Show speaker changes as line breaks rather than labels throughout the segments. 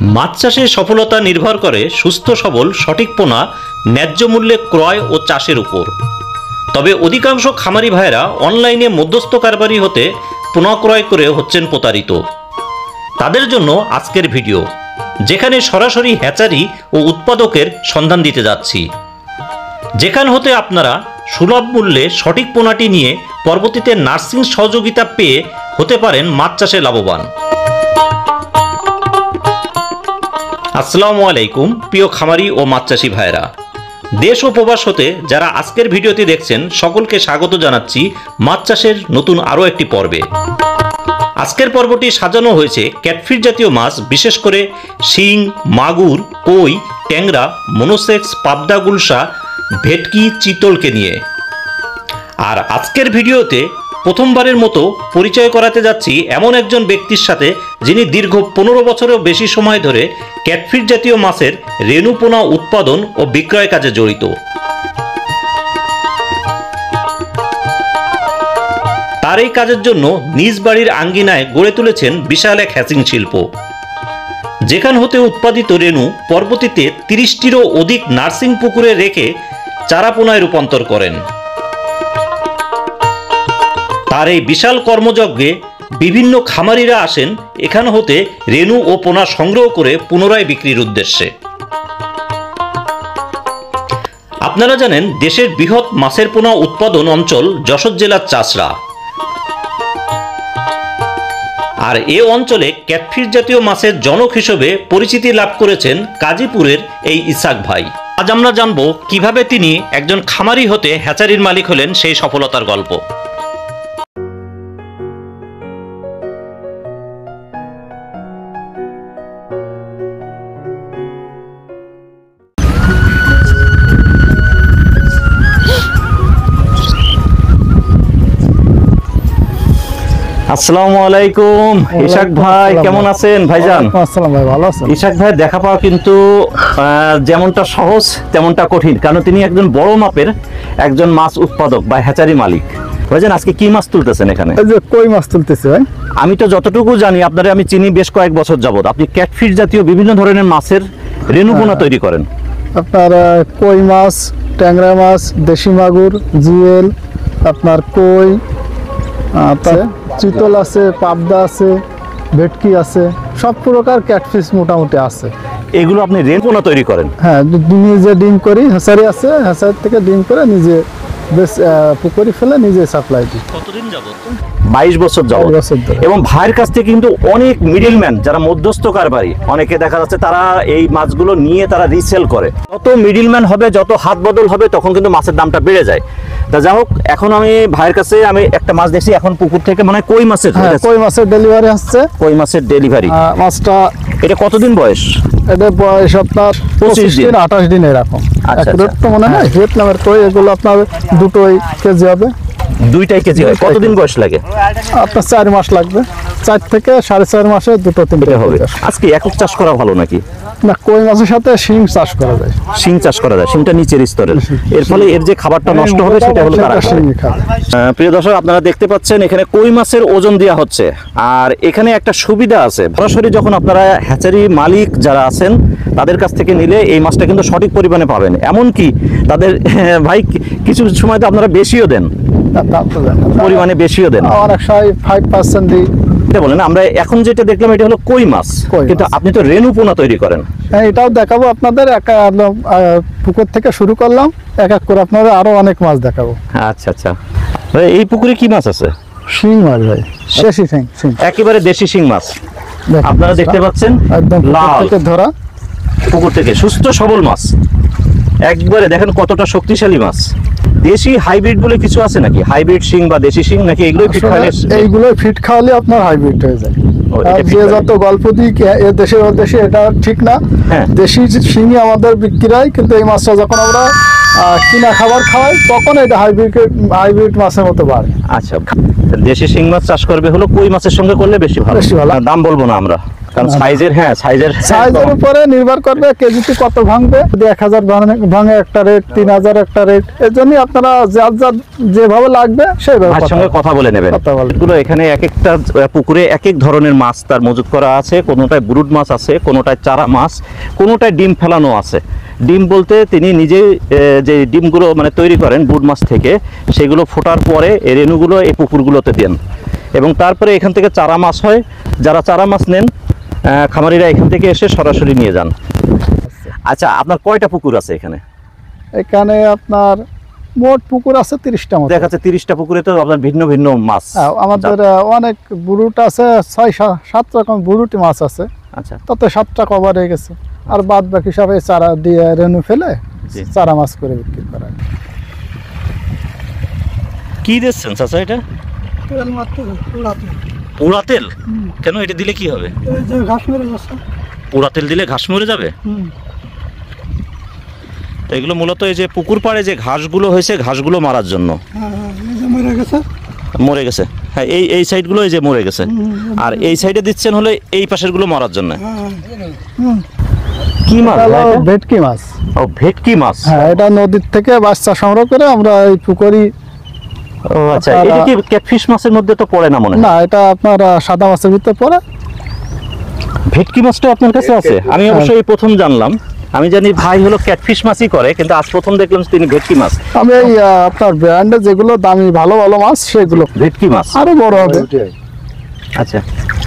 মাছ চাষের সফলতা নির্ভর করে সুস্থ সবল সঠিক পোনা ন্যায্য মূল্যে ক্রয় ও চাষের উপর। তবে অধিকাংশ খামারি ভাইরা অনলাইনে মধ্যস্থ কারবারি হতে পোনা ক্রয় করে হচ্ছেন প্রতারিত। তাদের জন্য আজকের ভিডিও, যেখানে সরাসরি হ্যাচারি ও উৎপাদকের সন্ধান দিতে যাচ্ছি, যেখান হতে আপনারা সুলভ মূল্যে সঠিক পোনাটি নিয়ে পরবর্তীতে নার্সিং সহযোগিতা পেয়ে হতে পারেন মাছ চাষে লাভবান। আসসালামু আলাইকুম প্রিয় খামারি ও মাছ চাষি ভাইরা, দেশ ও প্রবাস হতে যারা আজকের ভিডিওটি দেখছেন সকলকে স্বাগত জানাচ্ছি মাছ চাষের নতুন আরও একটি পর্বে। আজকের পর্বটি সাজানো হয়েছে ক্যাটফিশ জাতীয় মাছ, বিশেষ করে শিং, মাগুর, কই, ট্যাংরা, মনোসেক্স, পাবদা, গুলশা, ভেটকি, চিতলকে নিয়ে। আর আজকের ভিডিওতে প্রথমবারের মতো পরিচয় করাতে যাচ্ছি এমন একজন ব্যক্তির সাথে, যিনি দীর্ঘ 15 বছরেরও বেশি সময় ধরে ক্যাটফিশ জাতীয় মাছের রেণু পোনা উৎপাদন ও বিক্রয় কাজে জড়িত। তার এই কাজের জন্য নিজ বাড়ির আঙ্গিনায় গড়ে তুলেছেন বিশাল এক হ্যাচিং শিল্প, যেখান হতে উৎপাদিত রেণু পরবর্তীতে 30টিরও অধিক নার্সিং পুকুরে রেখে চারা পোনায় রূপান্তর করেন। তার এই বিশাল কর্মযজ্ঞে বিভিন্ন খামারিরা আসেন এখান হতে রেণু ও পোনা সংগ্রহ করে পুনরায় বিক্রির উদ্দেশ্যে। আপনারা জানেন, দেশের বৃহৎ মাছের পোনা উৎপাদন অঞ্চল যশোর জেলার চাষড়া। আর এ অঞ্চলে ক্যাটফিশ জাতীয় মাছের জনক হিসেবে পরিচিতি লাভ করেছেন গাজীপুরের এই ইসাক ভাই। আজ আমরা জানবো কিভাবে তিনি একজন খামারি হতে হ্যাচারির মালিক হলেন, সেই সফলতার গল্প। আসসালামু আলাইকুম ইসাক ভাই, কেমন আছেন ভাইজান?
আসসালাম ভাই, ভালো আছেন?
ইসাক ভাই দেখা পাওয়া কিন্তু যেমনটা সহজ তেমনটা কঠিন, কারণ তিনি একজন বড় মাপের একজন মাছ উৎপাদক বা হ্যাচারি মালিক। ভাইজান, আজকে কি মাছ তুলতেছেন এখানে?
এই যে কই মাছ তুলতেছে ভাই।
আমি তো যতটুকু জানি, আপনারা আমি চিনি বেশ কয়েক বছর যাবত আপনি ক্যাটফিশ জাতীয় বিভিন্ন ধরনের মাছের রেণু পোনা তৈরি করেন।
আপনার কই মাছ, ট্যাংরা মাছ, দেশি মাগুর, জিএল, আপনার কই, চিতল আছে, পাবদা আছে, ভেটকি আছে, সব প্রকার ক্যাটফিশ মোটামুটি আছে।
এগুলো আপনি রেণু পোনা তৈরি করেন?
হ্যাঁ, নিজে ডিম করি, হ্যাচারি আছে, হ্যাচারি থেকে ডিম করে নিজে বেশ পুকুরি ফেলে নিজে সাপ্লাই দিই।
কতদিন যাবত? 22 বছর যাবত।
ধরে।
এবং ভাইয়ের কাছ থেকে কিন্তু অনেক মিডলম্যান, যারা মধ্যস্থ কারবারি, অনেকে দেখা যাচ্ছে তারা এই মাছগুলো নিয়ে তারা রিসেল করে। যত মিডলম্যান হবে, যত হাত বদল হবে, তখন কিন্তু মাছের দামটা বেড়ে যায়। তা যাই হোক, এখন আমি ভাইয়ের কাছে আমি একটা মাছ দেখছি, এখন পুকুর থেকে মানে কই মাছের
ডেলিভারি আসছে।
কই মাছের ডেলিভারি।
মাছটা এটা
কতদিন বয়স?
এটা বয়স আপনার 25 দিন 28 দিন এরকম। তো মনে হয় ভিয়েতনামের কই, এগুলো আপনার দুটোই কেজি হবে।
দুইটাই কেজি হয়। কতদিন বয়স লাগে?
আপনার 4 মাস লাগবে। 4 থেকে 4.5 মাসে দুটো তিনটে হবে।
আজকে একক চাষ করা ভালো নাকি?
না, কই মাছের সাথে শিং চাষ করা যায়।
শিং চাষ করা যায়, শিংটা নিচের স্তরের, এর ফলে এর যে খাবারটা নষ্ট হবে সেটা হলো তারা শিং খাবে। প্রিয় দর্শক, আপনারা দেখতে পাচ্ছেন এখানে কই মাছের ওজন দেওয়া হচ্ছে। আর এখানে একটা সুবিধা আছে, সরাসরি যখন আপনারা হ্যাচারি মালিক যারা আছেন তাদের কাছ থেকে নিলে এই মাছটা কিন্তু সঠিক পরিমাণে পাবেন। এমনকি তাদের ভাই কিছু সময় তো আপনারা বেশিও দেন, পরিমাণে বেশিও দেন,
অনেক সময় 5% দিই।
বলেন, আমরা এখন যেটা দেখলাম এটা হলো কই মাছ, কিন্তু আপনি তো রেণু পোনা তৈরি করেন।
হ্যাঁ, এটাও দেখাবো আপনাদের। পুকুর থেকে শুরু করলাম, এক এক করে আপনাদের আরো অনেক মাছ দেখাবো।
আচ্ছা আচ্ছা, এই পুকুরে কি মাছ আছে?
শিং মাছ ভাই, দেশি শিং,
একেবারে দেশি শিং মাছ। আপনারা দেখতে পাচ্ছেন
একদম লাল থেকে ধরা,
পুকুর থেকে সুস্থ সবল মাছ। একবারে দেখেন কতটা শক্তিশালী মাছ। দেশি হাইব্রিড বলে কিছু আছে নাকি? হাইব্রিড শিং বা দেশি শিং নাকি এগুলোই ফিট খাওয়ালে?
এইগুলোই ফিট খাওয়ালে আপনার হাইব্রিড হয়ে যায়। আর যে যত গল্প দিই এ দেশে ও দেশে, এটা ঠিক না। দেশি শিংই আমাদের বিক্রি হয়, কিন্তু এই মাছটা যখন আমরা কিনা খাবার খাওয়াই তখন এটা হাইব্রিড মাছের মতো বাড়ে।
আচ্ছা, দেশি শিং মাছ চাষ করবে হলো কই মাছের সঙ্গে করলে বেশি ভালো। দাম বলবো না আমরা, কারণ সাইজের
উপরে নির্ভর করবে কেজিতে কত ভাঙবে। যদি 1000 ভাঙে একটা রেট, 3000 একটা রেট। এর জন্য আপনারা যার যেভাবে লাগবে সেইভাবে
সঙ্গে কথা বলে নেবেন। এগুলো এখানে এক একটা পুকুরে এক এক ধরনের মাছ তার মজুত করা আছে। কোনোটায় ব্রুড মাছ আছে, কোনোটায় চারা মাছ, কোনোটায় ডিম ফেলানো আছে। ডিম বলতে তিনি নিজে যে ডিমগুলো মানে তৈরি করেন ব্রুড মাছ থেকে, সেগুলো ফোটার পরে এই রেণুগুলো এই পুকুরগুলোতে দেন এবং তারপরে এখান থেকে চারা মাছ হয়। যারা চারা মাছ নেন খামারিরা এখান থেকে এসে সরাসরি নিয়ে যান। আচ্ছা, আপনার কয়টা পুকুর আছে এখানে?
এখানে আপনার মোট পুকুর আছে 30টা মতো।
দেখা যাচ্ছে 30টা পুকুরে তো আপনার ভিন্ন ভিন্ন মাছ।
আমাদের অনেক ব্রুট আছে, 6-7 রকম ব্রুট মাছ আছে।
আচ্ছা,
তাতে 7টা কভার হয়ে গেছে। আর বাদ বাকি সব এই চারা দিয়ে রেণু ফেলে চারা মাছ করে বিক্রি করা।
কি দিচ্ছেন চাচা এটা? পোড়া তেল? কেন এটা দিলে কি হবে? পোড়া তেল দিলে ঘাস মরে যাবে? এগুলো মূলত এই যে পুকুর পাড়ে যে ঘাসগুলো হয়েছে, ঘাসগুলো মারার জন্য। মরে গেছে, হ্যাঁ। এই সাইডগুলো এই যে মরে গেছে, আর এই সাইডে দিচ্ছেন হলে এই পাশের গুলো মারার জন্য। কি মাছ?
ভেটকি মাছ।
ও, ভেটকি মাছ।
হ্যাঁ, এটা নদীর থেকে বাচ্চা সংগ্রহ করে আমরা এই পুকুরি।
ও আচ্ছা, এটা কি ক্যাটফিশ মাছের মধ্যে তো পড়ে না মনে হয়?
না, এটা আপনার সাদা মাছের ভিতরে পড়ে।
ভেটকি মাছটা আপনার কাছে আছে? আমি অবশ্যই প্রথম জানলাম। আমি জানি ভাই হলো ক্যাটফিশ মাছই করে, কিন্তু আজ প্রথম দেখলাম তিনি ভেটকি মাছ।
আমি এই আপনার ব্র্যান্ডে যেগুলো দামি ভালো ভালো মাছ সেগুলো।
ভেটকি মাছ
আরো বড় হবে।
আচ্ছা,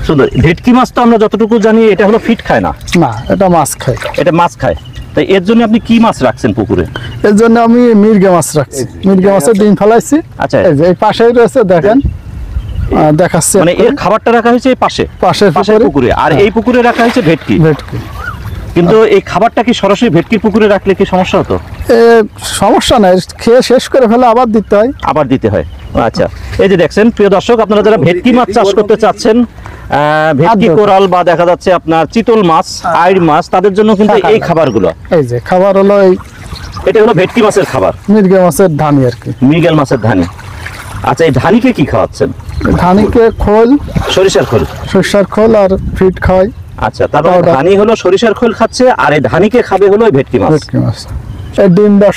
সুন্দর। ভেটকি মাছ তো আমরা যতটুকু জানি এটা হলো ফিট খায় না।
না, এটা মাছ খায়।
এটা মাছ খায়। তাই এর জন্য আপনি কি মাছ রাখছেন পুকুরে?
এর জন্য আমি মির্গে মাছ রাখছি। মির্গে মাছের ডিম ফেলাইছি।
আচ্ছা,
এই পাশেই রয়েছে, দেখেন দেখাচ্ছি।
মানে এর খাবারটা রাখা হয়েছে এই পাশের পুকুরে, আর এই পুকুরে রাখা হয়েছে ভেটকি। কিন্তু এই খাবারটা কি সরাসরি ভেটকির পুকুরে রাখলে কি সমস্যা হতো?
সমস্যা নাই, খেয়ে শেষ করে ফেলে আবার দিতে হয়।
আচ্ছা, এই যে দেখছেন প্রিয় দর্শক, আপনারা যারা ভেটকি মাছ চাষ করতে চাচ্ছেন, ভেটকি, কোরাল বা দেখা যাচ্ছে আপনার চিতল মাছ, আইড় মাছ, তাদের জন্য কিন্তু এই খাবারগুলো।
এই যে খাবার হলো
এটা হলো ভেটকি মাছের খাবার,
মির্গে মাছের ধানি আর কি।
মৃগেল মাছের ধানি। আচ্ছা, এই ধানিকে কি খাওয়াচ্ছেন?
ধানিকে খোল,
সরিষার খোল
আর ফিট খাওয়াই।
আচ্ছা, তারপর ধানি হলো সরিষার খোল খাচ্ছে, আর এই ধানিকে খাবে হলো ভেটকি মাছ।
এই ডিমটা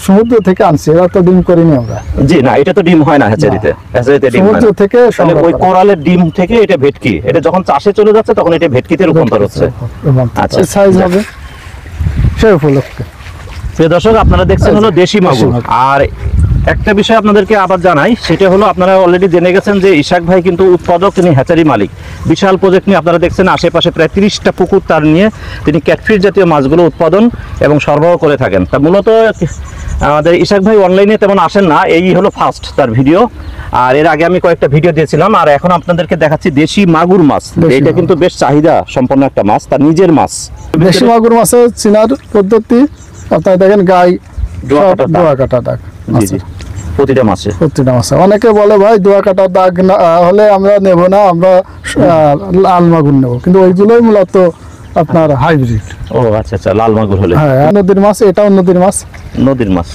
সমুদ্র থেকে আনছি, এটা তো ডিম করিনি আমরা।
জি না, এটা তো ডিম হয় না হ্যাচারিতে ডিম
সমুদ্র থেকে।
ওই কোরালের ডিম থেকে এটা ভেটকি, এটা যখন চাষে চলে যাচ্ছে তখন এটা ভেটকিতে রূপান্তর হচ্ছে।
আচ্ছা, সাইজ হবে সেই উপলক্ষে।
প্রিয় দর্শক, আপনারা দেখছেন হলো দেশি মাগুর। আর একটা বিষয় আপনাদেরকে আবার জানাই, সেটা হলো আপনারা অলরেডি জেনে গেছেন যে ইশাক ভাই কিন্তু উৎপাদক, তিনি হ্যাচারি মালিক। বিশাল প্রজেক্ট নিয়ে আপনারা দেখছেন, আশেপাশে প্রায় 30টা পুকুর তার নিয়ে তিনি ক্যাটফিশ জাতীয় মাছগুলো উৎপাদন এবং সরবরাহ করে থাকেন। তা মূলত আমাদের ইশাক ভাই অনলাইনে তেমন আসেন না, এই হলো ফার্স্ট তার ভিডিও। আর এর আগে আমি কয়েকটা ভিডিও দিয়েছিলাম, আর এখন আপনাদেরকে দেখাচ্ছি দেশি মাগুর মাছ। এটা কিন্তু বেশ চাহিদা সম্পন্ন একটা মাছ, তার নিজের মাছ।
দেশি মাগুর মাছের চিনার পদ্ধতি আপনারা দেখেন, গায়ে দোয়া কাটা দাগ।
প্রতিটা মাছে
অনেকে বলে ভাই দোয়া কাটা দাগ না হলে আমরা নেব না, আমরা লাল মাগুর নেব, কিন্তু ওইগুলোই মূলত আপনার হাইব্রিড।
ও আচ্ছা আচ্ছা, লাল মাগুর হলে।
হ্যাঁ, নদীর মাছ, এটাও নদীর মাছ।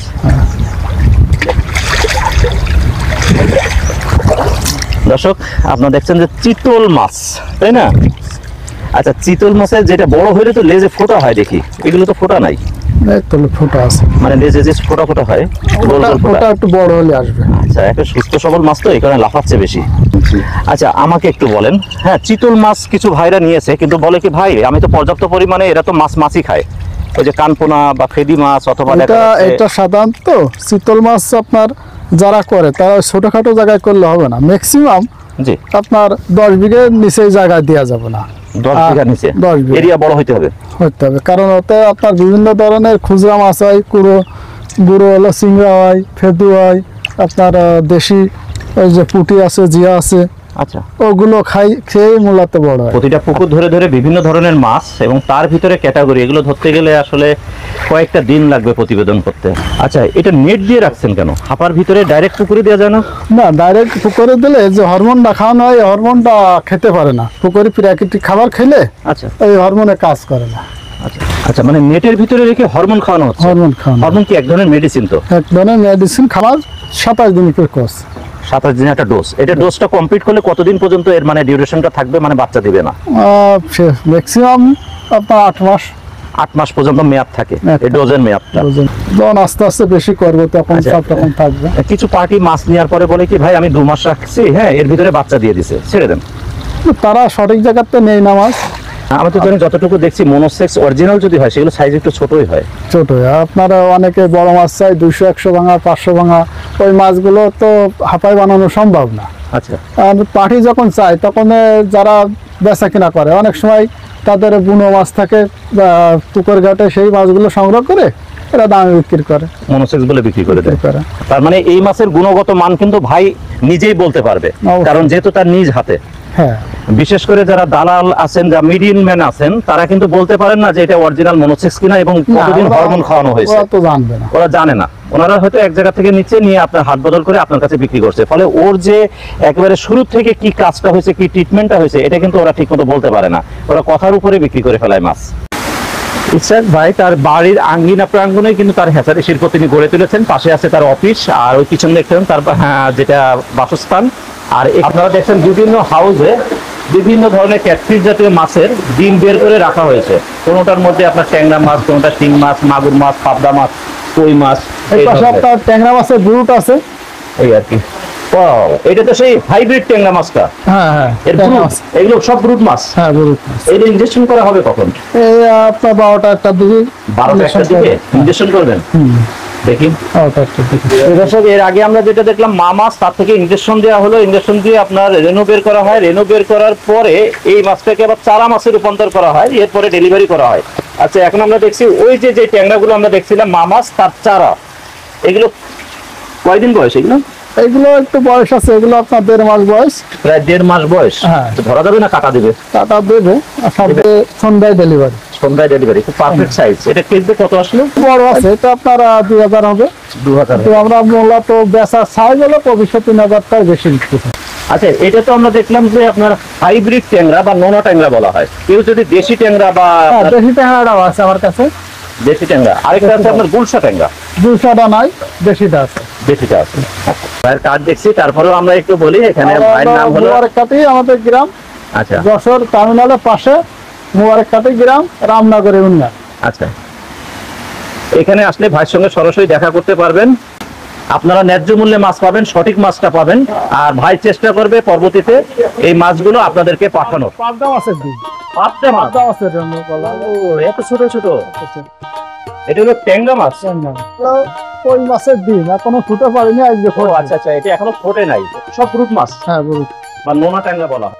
দর্শক, আপনারা দেখছেন যে চিতল মাছ, তাই না? আচ্ছা, চিতল মাছের যেটা বড় হলে তো লেজে ফোঁটা হয় দেখি, এগুলো তো ফোঁটা নাই।
ফোঁটা আছে,
মানে লেজে যে ফোঁটা হয়,
ওটা একটু বড় হলে আসবে।
আচ্ছা, একটা সুস্থ সবল মাছ তো, এই কারণে লাফাচ্ছে বেশি। আচ্ছা, আমাকে একটু বলেন, হ্যাঁ, চিতল মাছ কিছু ভাইরা নিয়েছে, কিন্তু বলে কি ভাই আমি তো পর্যাপ্ত পরিমাণে, এরা তো মাছই খায়, ওই যে কানপোনা বা ফেদি মাছ অথবা
এটা সাধারণত চিতল মাছ আপনার যারা করে তারা ছোটখাটো জায়গায় করলে হবে না। ম্যাক্সিমাম
জি আপনার
10 বিঘের নিচে জায়গা দেওয়া যাবে না।
10 বিঘার নিচে এরিয়া বড় হইতে হবে,
কারণ ওতে আপনার বিভিন্ন ধরনের খুচরা মাছ হয়, গুঁড়ো হলো চিংড়া হয়, ফেদু হয়, আপনার দেশি ওই যে পুঁটি আছে, জিয়া আছে।
আচ্ছা,
ওগুলো খেয়ে মূলত বড় হয়।
প্রতিটা পুকুর ধরে ধরে বিভিন্ন ধরনের মাছ এবং তার ভিতরে ক্যাটাগরি, এগুলো ধরতে গেলে আসলে কয়েকটা দিন লাগবে প্রতিবেদন করতে। আচ্ছা, এটা নেট দিয়ে রাখছেন কেন? হাঁপার ভিতরে ডাইরেক্ট পুকুরে দেওয়া যায় না?
না, ডাইরেক্ট পুকুরে দিলে যে হরমোনটা খাওয়ানো হয়, হরমোনটা খেতে পারে না। পুকুরে প্রাকৃতিক খাবার খেলে
আচ্ছা
এই হরমোনে কাজ করে না।
আচ্ছা আচ্ছা, মানে নেটের ভিতরে রেখে হরমোন খাওয়ানো হচ্ছে? হরমোন কি এক ধরনের মেডিসিন? তো
এক ধরনের মেডিসিন, খাবার 27 দিন করে কোর্স।
27 দিনের একটা ডোজ। এটা ডোজটা কমপ্লিট করলে কতদিন পর্যন্ত এর মানে ডিউরেশনটা থাকবে, মানে বাচ্চা দিবে না?
ম্যাক্সিমাম আপনার 8 মাস।
8 মাস পর্যন্ত মেয়াদ থাকে এই ডোজের মেয়াদটা।
যখন আস্তে আস্তে বেশি করবো তখন সব রকম থাকবে।
কিছু পার্টি মাছ নেওয়ার পরে বলে কি ভাই আমি 2 মাস রাখছি, হ্যাঁ এর ভিতরে বাচ্চা দিয়ে দিছে, ছেড়ে দেন।
তারা সঠিক জায়গাতে নেই না মাছ।
আমি তো জানি যতটুকু দেখছি মনোসেক্স অরিজিনাল যদি হয় সেগুলো সাইজ একটু ছোটই হয়।
ছোট আপনারা অনেকে বড় মাছ চাই 200-100 ভাঙা 500 ভাঙা, ওই মাছগুলো তো হাঁপায় বানানো সম্ভব না।
আচ্ছা,
আর পার্টি যখন চায় তখন যারা বেচা কিনা করে অনেক সময় তাদের বুনো মাছ থাকে পুকুর ঘাটে, সেই মাছগুলো সংগ্রহ করে এরা দামে বিক্রি করে,
মনোসেক্স বলে বিক্রি করে দেয়। তার মানে এই মাছের গুণগত মান কিন্তু ভাই নিজেই বলতে পারবে, কারণ যেহেতু তার নিজ হাতে।
হ্যাঁ,
বিশেষ করে যারা দালাল আছেন, যা মিডিয়ান ম্যান আছেন, তারা কিন্তু বলতে পারেন না যে এটা অরিজিনাল মনোসেক্স কিনা এবং কতদিন হরমোন খাওয়ানো হয়েছে।
ওরা তো জানবে না,
ওরা জানে না। ওনারা হয়তো এক জায়গা থেকে নিচে নিয়ে আপনার হাত বদল করে আপনার কাছে বিক্রি করছে, ফলে ওর যে একেবারে শুরু থেকে কি কাজটা হয়েছে, কি ট্রিটমেন্টটা হয়েছে, এটা কিন্তু ওরা ঠিক মতো বলতে পারে না। ওরা কথার উপরে বিক্রি করে ফেলায় মাছ। ইসরাক ভাই তার বাড়ির আঙ্গিনা প্রাঙ্গণে কিন্তু তার হ্যাচারি শিল্প তিনি গড়ে তুলেছেন। পাশে আছে তার অফিস, আর ওই পিছনে দেখছেন তার যেটা বাসস্থান। আর আপনারা দেখছেন বিভিন্ন হাউসে বিভিন্ন ধরনের ক্যাটফিশ জাতীয় মাছের ডিম বের করে রাখা হয়েছে। কোনোটার মধ্যে আপনার ট্যাংরা মাছ, কোনোটা শিং মাছ, মাগুর মাছ, পাবদা মাছ, কই মাছ।
এই পাশে আপনার ট্যাংরা মাছের ব্রুট আছে,
এই আর কি। এটা তো সেই হাইব্রিড ট্যাংরা মাছটা।
হ্যাঁ হ্যাঁ,
এগুলো সব ব্রুট মাছ।
হ্যাঁ ব্রুট মাছ।
এটা ইনজেকশন করা হবে কখন?
এই আপনার 12টা একটা দিকে
12টা একটা দিকে ইনজেকশন করবেন। দেখি দর্শক, এর আগে আমরা যেটা দেখলাম মা মাছ, তার থেকে ইনজেকশন দেওয়া হলো। ইনজেকশন দিয়ে আপনার রেনু বের করা হয়। রেনু বের করার পরে এই মাছটাকে আবার চারা মাছে রূপান্তর করা হয়, এরপরে ডেলিভারি করা হয়। আচ্ছা, এখন আমরা দেখছি ওই যে যে ট্যাংরাগুলো আমরা দেখছিলাম মা মাছ, তার চারা, এগুলো কয়দিন বয়স?
এগুলো একটু বয়স আছে, এগুলো আপনার 1.5 মাস বয়স।
প্রায় 1.5 মাস বয়স।
হ্যাঁ,
ধরা যাবে না কাটা দিবে?
কাটা দেবে, সন্ধ্যায় ডেলিভারি।
সন্ধ্যায় ডেলিভারি, খুব পারফেক্ট সাইজ। এটা কেজি কত আসলো?
বড় আছে, এটা আপনার 2000 হবে।
2000।
তো আমরা মূলত বেচার সাইজ হলো 25-3000 টাকা বেশি বিক্রি।
আচ্ছা, এটা তো আমরা দেখলাম যে আপনার হাইব্রিড ট্যাংরা বা নোনা ট্যাংরা বলা হয়। কেউ যদি দেশি ট্যাংরা বা
দেশি ট্যাংরাটাও আছে আমার কাছে।
দেশি ট্যাংরা। আরেকটা আছে আপনার গুলশা ট্যাংরা।
গুলশাটা নাই, দেশিটা আছে।
দেশিটা আছে। ভাইয়ের কার্ড দেখছি, তারপরেও আমরা একটু বলি। এখানে ভাইয়ের নাম হলো
মুবারককাটি, আমাদের গ্রাম।
আচ্ছা,
যশোর টার্মিনালের পাশে মুবারককাটি গ্রাম, রামনগর ইউনিয়ন।
আচ্ছা, এখানে আসলে ভাইয়ের সঙ্গে সরাসরি দেখা করতে পারবেন। আপনারা ন্যায্য মূল্যে মাছ পাবেন, সঠিক মাছটা পাবেন। আর ভাই চেষ্টা করবে পরবর্তীতে এই মাছগুলো আপনাদেরকে পাঠানোর।
পাবদা মাছের ডিম।
পাবদা
মাছের জন্য বলা।
ও, এত ছোট ছোট। এটা হলো ট্যাংরা মাছ।
কই মাছের ডিম এখনো ফুটে পারেনি।
আচ্ছা আচ্ছা, এটা এখনো ফোটে নাই। সব ব্রুট মাছ।
হ্যাঁ, ব্রুট
বা নোনা ট্যাংরা বলা হয়।